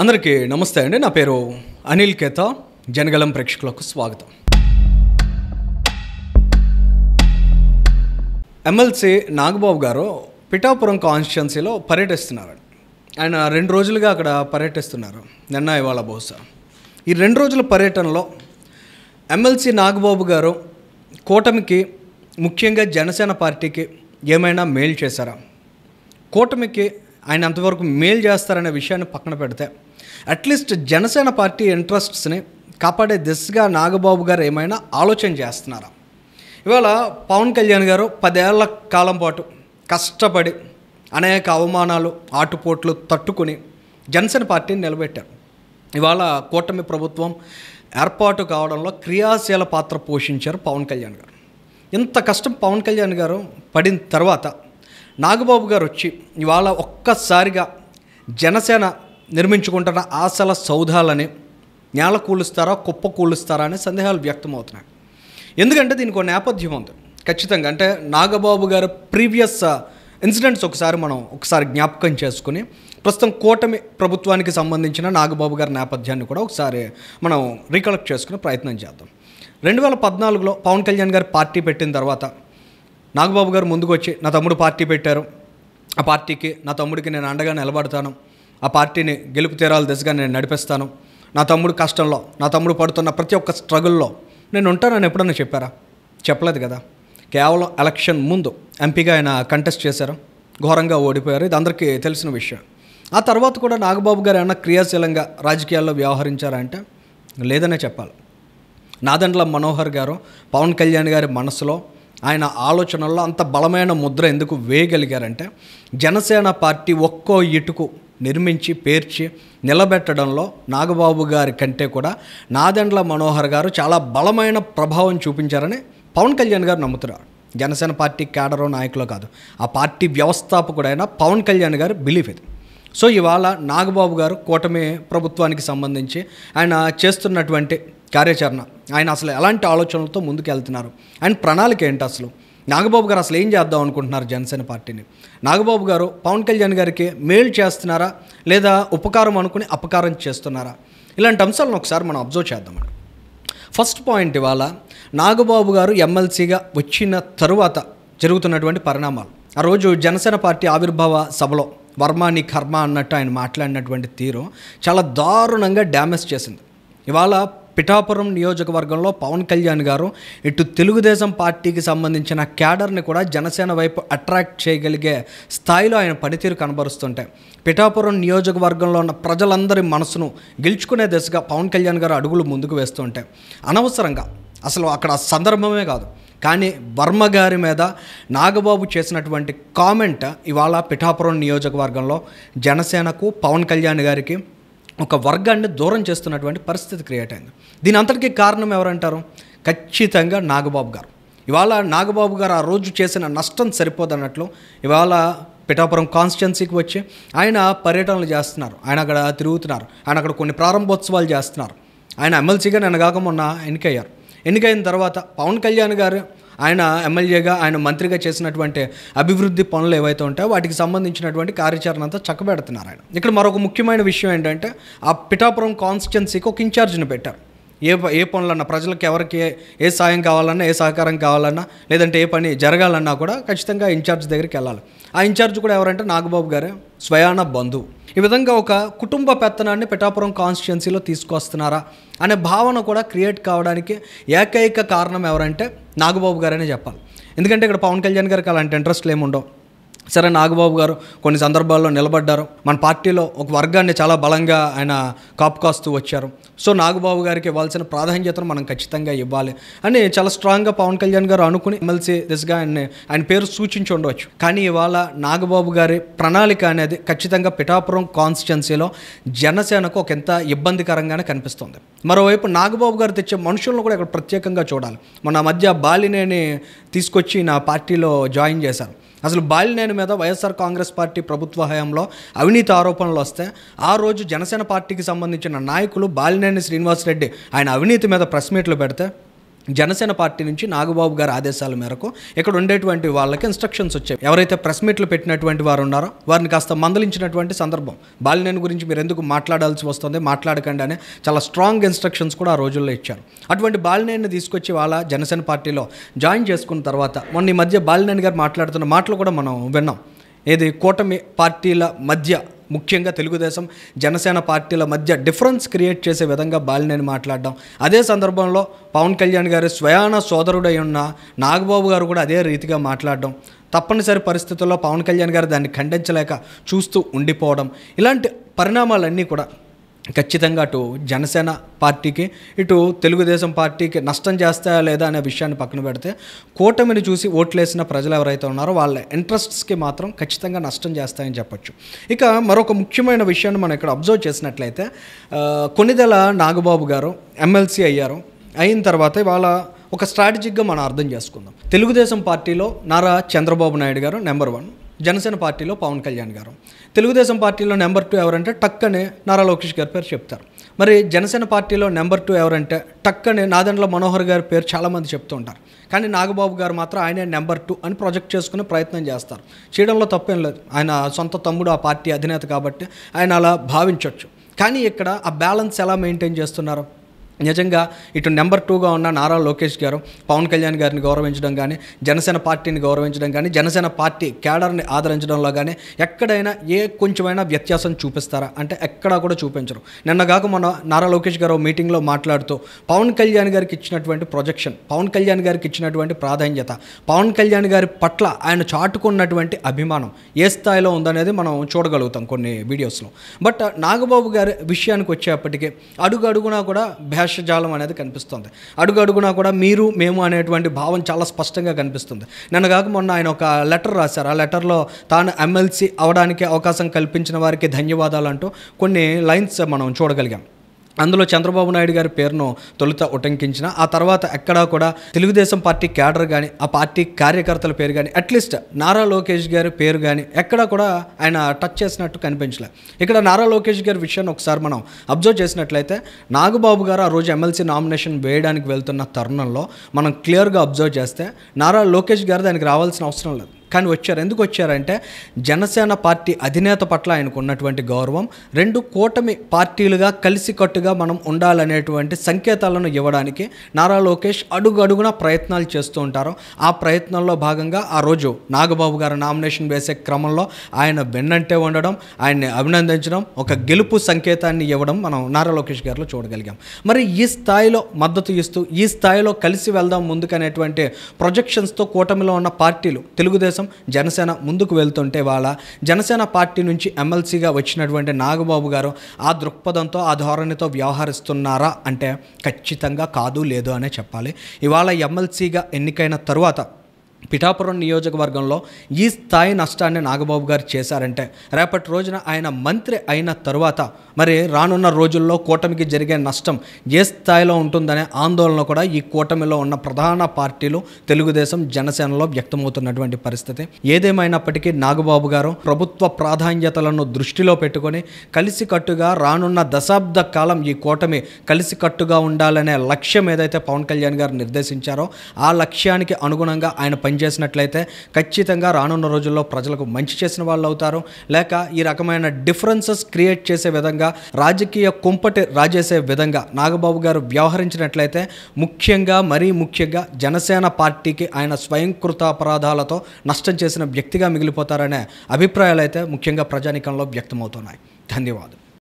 అందరికీ నమస్తే అండి. నా పేరు అనిల్ కేత. జనగలం ప్రేక్షకులకు స్వాగతం. ఎమ్మెల్సీ నాగబాబు గారు పిఠాపురం కాన్స్టిట్యున్సీలో పర్యటిస్తున్నారు. ఆయన 2 రోజులుగా అక్కడ పర్యటిస్తున్నారు. నిన్న ఇవాళ బహుశా ఈ 2 రోజుల పర్యటనలో ఎమ్మెల్సీ నాగబాబు గారు కూటమికి, ముఖ్యంగా జనసేన పార్టీకి ఏమైనా మేలు చేశారా? కూటమికి ఆయన అంతవరకు మేలు చేస్తారనే విషయాన్ని పక్కన పెడితే అట్లీస్ట్ జనసేన పార్టీ ఇంట్రెస్ట్స్ని కాపాడే దిశగా నాగబాబు గారు ఏమైనా ఆలోచన చేస్తున్నారా? ఇవాళ పవన్ కళ్యాణ్ గారు 10 ఏళ్ల కాలం పాటు కష్టపడి అనేక అవమానాలు, ఆటుపోట్లు తట్టుకుని జనసేన పార్టీని నిలబెట్టారు. ఇవాళ కూటమి ప్రభుత్వం ఏర్పాటు కావడంలో క్రియాశీల పాత్ర పోషించారు పవన్ కళ్యాణ్ గారు. ఇంత కష్టం పవన్ కళ్యాణ్ గారు పడిన తర్వాత నాగబాబు గారు వచ్చి ఇవాళ ఒక్కసారిగా జనసేన నిర్మించుకుంటున్న ఆశల సౌధాలని నేల కూలుస్తారా, కుప్ప కూలుస్తారా అనే సందేహాలు వ్యక్తమవుతున్నాయి. ఎందుకంటే దీనికి ఒక నేపథ్యం ఉంది ఖచ్చితంగా. అంటే నాగబాబు గారు ప్రీవియస్ ఇన్సిడెంట్స్ ఒకసారి జ్ఞాపకం చేసుకుని ప్రస్తుతం కూటమి ప్రభుత్వానికి సంబంధించిన నాగబాబు గారి నేపథ్యాన్ని కూడా ఒకసారి మనం రీకలెక్ట్ చేసుకునే ప్రయత్నం చేద్దాం. 2014లో పవన్ కళ్యాణ్ గారు పార్టీ పెట్టిన తర్వాత నాగబాబు గారు ముందుకు వచ్చి నా తమ్ముడు పార్టీ పెట్టారు, ఆ పార్టీకి నా తమ్ముడికి నేను అండగా నిలబడతాను, ఆ పార్టీని గెలుపు తీరాల దిశగా నేను నడిపిస్తాను, నా తమ్ముడు కష్టంలో, నా తమ్ముడు పడుతున్న ప్రతి ఒక్క స్ట్రగుల్లో నేను ఉంటానని ఎప్పుడన్నా చెప్పారా? చెప్పలేదు కదా. కేవలం ఎలక్షన్ ముందు ఎంపీగా ఆయన కంటెస్ట్ చేశారు, ఘోరంగా ఓడిపోయారు. ఇది అందరికీ తెలిసిన విషయం. ఆ తర్వాత కూడా నాగబాబు గారు ఏమన్నా క్రియాశీలంగా రాజకీయాల్లో వ్యవహరించారంటే లేదనే చెప్పాలి. నాదెండ్ల మనోహర్ గారు పవన్ కళ్యాణ్ గారి మనసులో, ఆయన ఆలోచనల్లో అంత బలమైన ముద్ర ఎందుకు వేయగలిగారంటే జనసేన పార్టీ ఒక్కో ఇటుకు నిర్మించి పేర్చి నిలబెట్టడంలో నాగబాబు గారి కంటే కూడా నాదెండ్ల మనోహర్ గారు చాలా బలమైన ప్రభావం చూపించారని పవన్ కళ్యాణ్ గారు నమ్ముతున్నారు. జనసేన పార్టీ క్యాడరో నాయకులు కాదు, ఆ పార్టీ వ్యవస్థాపకుడైన పవన్ కళ్యాణ్ గారి బిలీఫ్ ఇది. సో ఇవాళ నాగబాబు గారు కూటమి ప్రభుత్వానికి సంబంధించి ఆయన చేస్తున్నటువంటి కార్యాచరణ, ఆయన అసలు ఎలాంటి ఆలోచనలతో ముందుకు వెళ్తున్నారు, ఆయన ప్రణాళిక ఏంటి, అసలు నాగబాబు గారు అసలు ఏం చేద్దాం అనుకుంటున్నారు జనసేన పార్టీని? నాగబాబు గారు పవన్ కళ్యాణ్ గారికి మేలు చేస్తున్నారా లేదా ఉపకారం అనుకుని అపకారం చేస్తున్నారా? ఇలాంటి అంశాలను ఒకసారి మనం అబ్జర్వ్ చేద్దామండి. ఫస్ట్ పాయింట్, ఇవాళ నాగబాబు గారు ఎమ్మెల్సీగా వచ్చిన తరువాత జరుగుతున్నటువంటి పరిణామాలు. ఆ రోజు జనసేన పార్టీ ఆవిర్భావ సభలో వర్మ నీ కర్మ అన్నట్టు ఆయన మాట్లాడినటువంటి తీరు చాలా దారుణంగా డ్యామేజ్ చేసింది. ఇవాళ పిఠాపురం నియోజకవర్గంలో పవన్ కళ్యాణ్ గారు ఇటు తెలుగుదేశం పార్టీకి సంబంధించిన క్యాడర్ని కూడా జనసేన వైపు అట్రాక్ట్ చేయగలిగే స్థాయిలో ఆయన పనితీరు కనబరుస్తుంటాయి. పిఠాపురం నియోజకవర్గంలో ఉన్న ప్రజలందరి మనసును గెలుచుకునే దిశగా పవన్ కళ్యాణ్ గారు అడుగులు ముందుకు వేస్తూ ఉంటాయి. అనవసరంగా అసలు అక్కడ సందర్భమే కాదు, కానీ వర్మ గారి మీద నాగబాబు చేసినటువంటి కామెంట్ ఇవాళ పిఠాపురం నియోజకవర్గంలో జనసేనకు, పవన్ కళ్యాణ్ గారికి ఒక వర్గాన్ని దూరం చేస్తున్నటువంటి పరిస్థితి క్రియేట్ అయింది. దీని అంతటికీ కారణం ఎవరంటారు? ఖచ్చితంగా నాగబాబు గారు. ఇవాళ నాగబాబు గారు ఆ రోజు చేసిన నష్టం సరిపోదన్నట్లు ఇవాళ పిఠాపురం కాన్స్టిట్యున్సీకి వచ్చి ఆయన పర్యటనలు చేస్తున్నారు, ఆయన అక్కడ తిరుగుతున్నారు, ఆయన అక్కడ కొన్ని ప్రారంభోత్సవాలు చేస్తున్నారు. ఆయన ఎమ్మెల్సీగా నిన్నగాక మొన్న ఎన్నికయ్యారు. ఎన్నికైన తర్వాత పవన్ కళ్యాణ్ గారు ఆయన ఎమ్మెల్యేగా, ఆయన మంత్రిగా చేసినటువంటి అభివృద్ధి పనులు ఏవైతే ఉంటాయో వాటికి సంబంధించినటువంటి కార్యాచరణ అంతా చక్కబెడుతున్నారు ఆయన. ఇక్కడ మరొక ముఖ్యమైన విషయం ఏంటంటే ఆ పిఠాపురం కాన్స్టిట్యున్సీకి ఒక ఇన్ఛార్జ్ని పెట్టారు. ఏ పనులన్నా, ప్రజలకు ఎవరికి ఏ సాయం కావాలన్నా, ఏ సహకారం కావాలన్నా, లేదంటే ఏ పని జరగాలన్నా కూడా ఖచ్చితంగా ఇన్ఛార్జ్ దగ్గరికి వెళ్ళాలి. ఆ ఇన్ఛార్జ్ కూడా ఎవరంటే నాగబాబు గారే స్వయాన బంధువు. ఈ విధంగా ఒక కుటుంబ పెత్తనాన్ని పిఠాపురం కాన్స్టిట్యున్సీలో తీసుకొస్తున్నారా అనే భావన కూడా క్రియేట్ కావడానికి ఏకైక కారణం ఎవరంటే నాగబాబు గారనే చెప్పాలి. ఎందుకంటే ఇక్కడ పవన్ కళ్యాణ్ గారికి అలాంటి ఇంట్రెస్ట్లు ఏముండవు. సరే, నాగబాబు గారు కొన్ని సందర్భాల్లో నిలబడ్డారు, మన పార్టీలో ఒక వర్గాన్ని చాలా బలంగా ఆయన కాపుకాస్తూ వచ్చారు. సో నాగబాబు గారికి ఇవ్వాల్సిన ప్రాధాన్యతను మనం ఖచ్చితంగా ఇవ్వాలి అని చాలా స్ట్రాంగ్గా పవన్ కళ్యాణ్ గారు అనుకుని ఎమ్మెల్సీ దిశగా ఆయన పేరు సూచించి ఉండవచ్చు. కానీ ఇవాళ నాగబాబు గారి ప్రణాళిక అనేది ఖచ్చితంగా పిఠాపురం కాన్స్టిట్యున్సీలో జనసేనకు ఒక ఎంత ఇబ్బందికరంగానే కనిపిస్తుంది. మరోవైపు నాగబాబు గారు తెచ్చే మనుషులను కూడా ఇక్కడ ప్రత్యేకంగా చూడాలి. మన మధ్య బాలినేని తీసుకొచ్చి నా పార్టీలో జాయిన్ చేశారు. అసలు బాలినేని మీద వైఎస్ఆర్ కాంగ్రెస్ పార్టీ ప్రభుత్వ హయాంలో అవినీతి ఆరోపణలు వస్తే ఆ రోజు జనసేన పార్టీకి సంబంధించిన నాయకులు బాలినేని శ్రీనివాసరెడ్డి ఆయన అవినీతి మీద ప్రెస్ మీట్లు పెడితే జనసేన పార్టీ నుంచి నాగబాబు గారి ఆదేశాల మేరకు ఇక్కడ ఉండేటువంటి వాళ్ళకి ఇన్స్ట్రక్షన్స్ వచ్చాయి. ఎవరైతే ప్రెస్ మీట్లు పెట్టినటువంటి వారు ఉన్నారో వారిని కాస్త మందలించినటువంటి సందర్భం. బాలినేని గురించి మీరు ఎందుకు మాట్లాడాల్సి వస్తుంది, మాట్లాడకండి అనే చాలా స్ట్రాంగ్ ఇన్స్ట్రక్షన్స్ కూడా ఆ రోజుల్లో ఇచ్చారు. అటువంటి బాలినేని తీసుకొచ్చి వాళ్ళ జనసేన పార్టీలో జాయిన్ చేసుకున్న తర్వాత మొన్న ఈ మధ్య బాలినేని గారు మాట్లాడుతున్న మాటలు కూడా మనం విన్నాం. ఏది కూటమి పార్టీల మధ్య, ముఖ్యంగా తెలుగుదేశం జనసేన పార్టీల మధ్య డిఫరెన్స్ క్రియేట్ చేసే విధంగా బాలినేని మాట్లాడడం. అదే సందర్భంలో పవన్ కళ్యాణ్ గారి స్వయాన సోదరుడై ఉన్న నాగబాబు గారు కూడా అదే రీతిగా మాట్లాడడం, తప్పనిసరి పరిస్థితుల్లో పవన్ కళ్యాణ్ గారు దాన్ని ఖండించలేక చూస్తూ ఉండిపోవడం, ఇలాంటి పరిణామాలన్నీ కూడా ఖచ్చితంగా అటు జనసేన పార్టీకి ఇటు తెలుగుదేశం పార్టీకి నష్టం చేస్తాయా లేదా అనే విషయాన్ని పక్కన పెడితే కూటమిని చూసి ఓట్లేసిన ప్రజలు ఎవరైతే ఉన్నారో వాళ్ళ ఇంట్రెస్ట్స్కి మాత్రం ఖచ్చితంగా నష్టం చేస్తాయని చెప్పొచ్చు. ఇక మరొక ముఖ్యమైన విషయాన్ని మనం ఇక్కడ అబ్జర్వ్ చేసినట్లయితే కొణిదెల నాగబాబు గారు ఎమ్మెల్సీ అయ్యారు. అయిన తర్వాత ఇవాళ ఒక స్ట్రాటజిక్గా మనం అర్థం చేసుకుందాం. తెలుగుదేశం పార్టీలో నారా చంద్రబాబు నాయుడు గారు నెంబర్ 1, జనసేన పార్టీలో పవన్ కళ్యాణ్ గారు. తెలుగుదేశం పార్టీలో నెంబర్ 2 ఎవరంటే టక్కనే నారా లోకేష్ గారి పేరు చెప్తారు. మరి జనసేన పార్టీలో నెంబర్ 2 ఎవరంటే టక్కనే నాదెండ్ల మనోహర్ గారి పేరు చాలామంది చెప్తూ ఉంటారు. కానీ నాగబాబు గారు మాత్రం ఆయనే నెంబర్ 2 అని ప్రొజెక్ట్ చేసుకునే ప్రయత్నం చేస్తారు. చేయడంలో తప్పేం లేదు, ఆయన సొంత తమ్ముడు ఆ పార్టీ అధినేత కాబట్టి ఆయన అలా భావించవచ్చు. కానీ ఇక్కడ ఆ బ్యాలెన్స్ ఎలా మెయింటైన్ చేస్తున్నారు? నిజంగా ఇటు నెంబర్ 2గా ఉన్న నారా లోకేష్ గారు పవన్ కళ్యాణ్ గారిని గౌరవించడం కానీ, జనసేన పార్టీని గౌరవించడం కానీ, జనసేన పార్టీ క్యాడర్ని ఆదరించడంలో కానీ ఎక్కడైనా కొంచెమైనా వ్యత్యాసం చూపిస్తారా అంటే ఎక్కడా కూడా చూపించరు. నిన్నగాక మొన్న నారా లోకేష్ గారు మీటింగ్లో మాట్లాడుతూ పవన్ కళ్యాణ్ గారికి ఇచ్చినటువంటి ప్రొజెక్షన్, పవన్ కళ్యాణ్ గారికి ఇచ్చినటువంటి ప్రాధాన్యత, పవన్ కళ్యాణ్ గారి పట్ల ఆయన చాటుకున్నటువంటి అభిమానం ఏ స్థాయిలో ఉందనేది మనం చూడగలుగుతాం కొన్ని వీడియోస్లో. బట్ నాగబాబు గారి విషయానికి వచ్చేప్పటికీ అడుగునా కూడా జాలం అనేది కనిపిస్తుంది. అడుగునా కూడా మీరు మేము అనేటువంటి భావం చాలా స్పష్టంగా కనిపిస్తుంది. నిన్నగాక మొన్న ఆయన ఒక లెటర్ రాశారు. ఆ లెటర్లో తాను ఎమ్మెల్సీ అవడానికి అవకాశం కల్పించిన వారికి ధన్యవాదాలు అంటూ కొన్ని లైన్స్ మనం చూడగలిగాం. అందులో చంద్రబాబు నాయుడు గారి పేరును తొలుత ఉటంకించిన ఆ తర్వాత ఎక్కడా కూడా తెలుగుదేశం పార్టీ క్యాడర్ కానీ, ఆ పార్టీ కార్యకర్తల పేరు కానీ, అట్లీస్ట్ నారా లోకేష్ గారి పేరు కానీ ఎక్కడా కూడా ఆయన టచ్ చేసినట్టు కనిపించలేదు. ఇక్కడ నారా లోకేష్ గారి విషయాన్ని ఒకసారి మనం అబ్జర్వ్ చేసినట్లయితే నాగబాబు గారు ఆ రోజు ఎమ్మెల్సీ నామినేషన్ వేయడానికి వెళ్తున్న తరుణంలో మనం క్లియర్గా అబ్జర్వ్ చేస్తే నారా లోకేష్ గారు దానికి రావాల్సిన అవసరం లేదు. కానీ వచ్చారు. ఎందుకు వచ్చారంటే జనసేన పార్టీ అధినేత పట్ల ఆయనకు ఉన్నటువంటి గౌరవం, 2 కూటమి పార్టీలుగా కలిసికట్టుగా మనం ఉండాలనేటువంటి సంకేతాలను ఇవ్వడానికి నారా లోకేష్ అడుగున ప్రయత్నాలు చేస్తూ ఉంటారు. ఆ ప్రయత్నంలో భాగంగా ఆ రోజు నాగబాబు గారు నామినేషన్ వేసే క్రమంలో ఆయన వెన్నంటే ఉండడం, ఆయన్ని అభినందించడం, ఒక గెలుపు సంకేతాన్ని ఇవ్వడం మనం నారా లోకేష్ గారిలో చూడగలిగాం. మరి ఈ స్థాయిలో మద్దతు ఇస్తూ ఈ స్థాయిలో కలిసి వెళ్దాం ముందుకనేటువంటి ప్రొజెక్షన్స్తో కూటమిలో ఉన్న పార్టీలు తెలుగుదేశం జనసేన ముందుకు వెళ్తుంటే వాళ్ళ జనసేన పార్టీ నుంచి ఎమ్మెల్సీగా వచ్చినటువంటి నాగబాబు గారు ఆ దృక్పథంతో ఆ ధోరణితో వ్యవహరిస్తున్నారా అంటే ఖచ్చితంగా కాదు, లేదు అనే చెప్పాలి. ఇవాళ ఎమ్మెల్సీగా ఎన్నికైన తరువాత పిఠాపురం నియోజకవర్గంలో ఈ స్థాయి నష్టాన్ని నాగబాబు గారు చేశారంటే రేపటి రోజున ఆయన మంత్రి అయిన తరువాత మరి రానున్న రోజుల్లో కూటమికి జరిగే నష్టం ఏ స్థాయిలో ఉంటుందనే ఆందోళన కూడా ఈ కూటమిలో ఉన్న ప్రధాన పార్టీలు తెలుగుదేశం జనసేనలో వ్యక్తమవుతున్నటువంటి పరిస్థితి. ఏదేమైనప్పటికీ నాగబాబు గారు ప్రభుత్వ ప్రాధాన్యతలను దృష్టిలో పెట్టుకొని కలిసికట్టుగా రానున్న దశాబ్ద కాలం ఈ కూటమి కలిసికట్టుగా ఉండాలనే లక్ష్యం ఏదైతే పవన్ కళ్యాణ్ గారు నిర్దేశించారో ఆ లక్ష్యానికి అనుగుణంగా ఆయన పనిచేసినట్లయితే ఖచ్చితంగా రానున్న రోజుల్లో ప్రజలకు మంచి చేసిన వాళ్ళు అవుతారు. లేక ఈ రకమైన డిఫరెన్సెస్ క్రియేట్ చేసే విధంగా, రాజకీయ కుంపటి రాజేసే విధంగా నాగబాబు గారు వ్యవహరించినట్లయితే మరీ ముఖ్యంగా జనసేన పార్టీకి ఆయన స్వయంకృత అపరాధాలతో నష్టం చేసిన వ్యక్తిగా మిగిలిపోతారనే అభిప్రాయాలు అయితే ముఖ్యంగా ప్రజానీకంలో వ్యక్తమవుతున్నాయి. ధన్యవాదాలు.